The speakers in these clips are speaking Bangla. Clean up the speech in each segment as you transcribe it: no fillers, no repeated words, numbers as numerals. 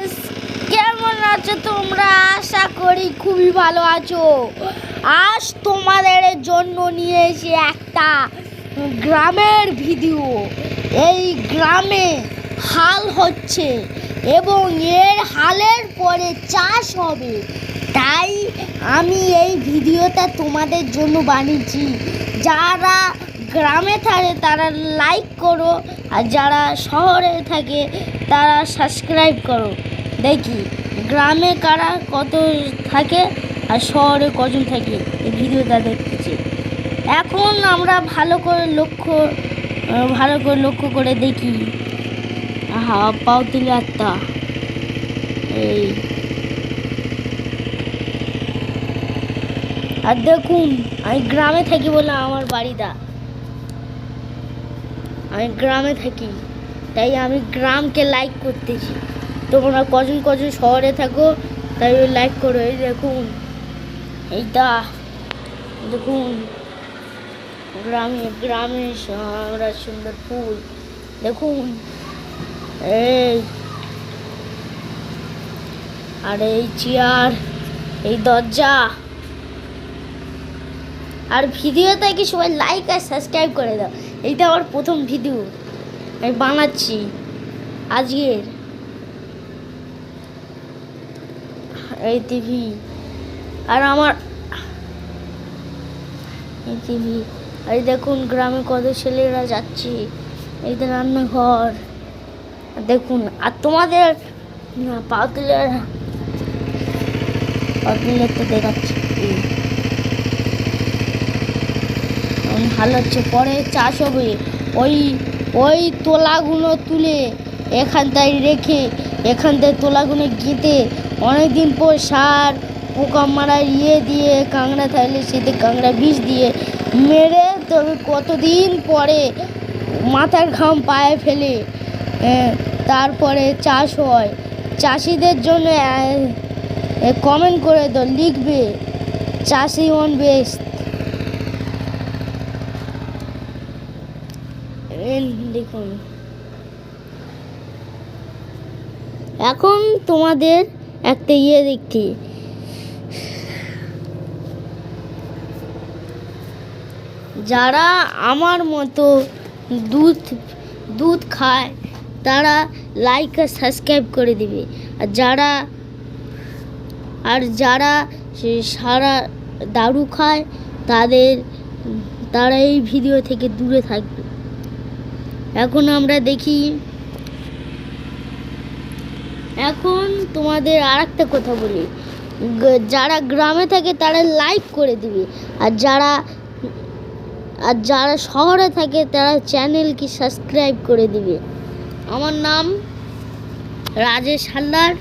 গাইস, কেমন আছো তোমরা? আশা করি খুবই ভালো আছো। আজ তোমাদের জন্য নিয়ে এসে একটা গ্রামের ভিডিও। এই গ্রামে হাল হচ্ছে এবং এর হালের পরে চাষ হবে, তাই আমি এই ভিডিওটা তোমাদের জন্য বানিয়েছি। যারা গ্রামে থাকে তারা লাইক করো, আর যারা শহরে থাকে তারা সাবস্ক্রাইব করো। দেখি গ্রামে কারা কত থাকে আর শহরে কজন থাকে, এই ভিডিওটা দেখতেছি। এখন আমরা ভালো করে লক্ষ্য করে দেখি। আহা, পাও তুলে আত্মা। এই আর দেখুন, আমি গ্রামে থাকি বলে আমার বাড়িটা, আমি গ্রামে থাকি তাই আমি গ্রামকে লাইক করতেছি। তোমরা কজন শহরে থাকো তাই লাইক করো। এই দেখুন, এইটা দেখুন, গ্রামে আমরা সুন্দর ফুল দেখুন। এই আর এই চেয়ার, এই দরজা। আর ভিডিওতে কি সবাই লাইক আর সাবস্ক্রাইব করে দাও। এইটা আমার প্রথম ভিডিও আমি বানাচ্ছি আজকের। এই টিভি আর আমার এই টিভি। আর দেখুন গ্রামে কত ছেলেরা যাচ্ছে। এই তো রান্নাঘর দেখুন। আর তোমাদের পাতুলের তো দেখাচ্ছি। ভালো হচ্ছে, পরে চাষ হবে। ওই তোলাগুলো তুলে এখানটায় রেখে এখানটায় তোলাগুলো গেঁথে অনেকদিন পর সার পোকা মারা দিয়ে কাঁকড়া থাকলে সেতে কাঁকড়া বিষ দিয়ে মেরে, তবে কতদিন পরে মাথার ঘাম পায়ে ফেলে তারপরে চাষ হয়। চাষিদের জন্য কমেন্ট করে দাও, লিখবে চাষি অন বেস্ট। দেখুন, এখন তোমাদের একটা দেখতে, যারা আমার মতো দুধ খায় তারা লাইক আর সাবস্ক্রাইব করে দিবে। আর যারা সারা দারু খায় তারা এই ভিডিও থেকে দূরে থাকবে। এখন আমরা দেখি, এখন তোমাদের আর একটা কথা বলি। যারা গ্রামে থাকে তারা লাইক করে দিবে, আর যারা শহরে থাকে তারা চ্যানেলকে সাবস্ক্রাইব করে দিবে। আমার নাম রাজেশ হালদার।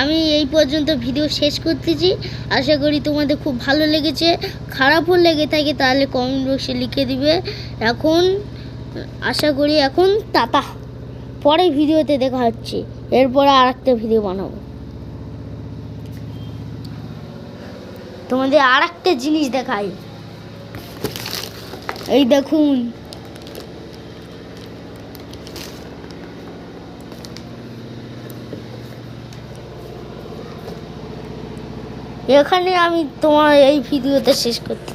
আমি এই পর্যন্ত ভিডিও শেষ করতেছি। আশা করি তোমাদের খুব ভালো লেগেছে। খারাপও লেগে থাকে তাহলে কমেন্ট বক্সে লিখে দিবে। এখন আশা করি এখন টাটা, পরে ভিডিওতে দেখা হচ্ছে। এরপরে আর একটা ভিডিও বানাবো। তোমাদের আর একটা জিনিস দেখাই। এই দেখুন, এখানে আমি তোমার এই ভিডিওটা শেষ করতে,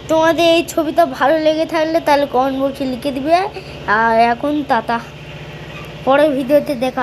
তোমাদের এই ছবিটা ভালো লেগে থাকলে তাহলে কমেন্ট বক্সে লিখে দিবে। আর এখন টাটা, পরের ভিডিওতে দেখা।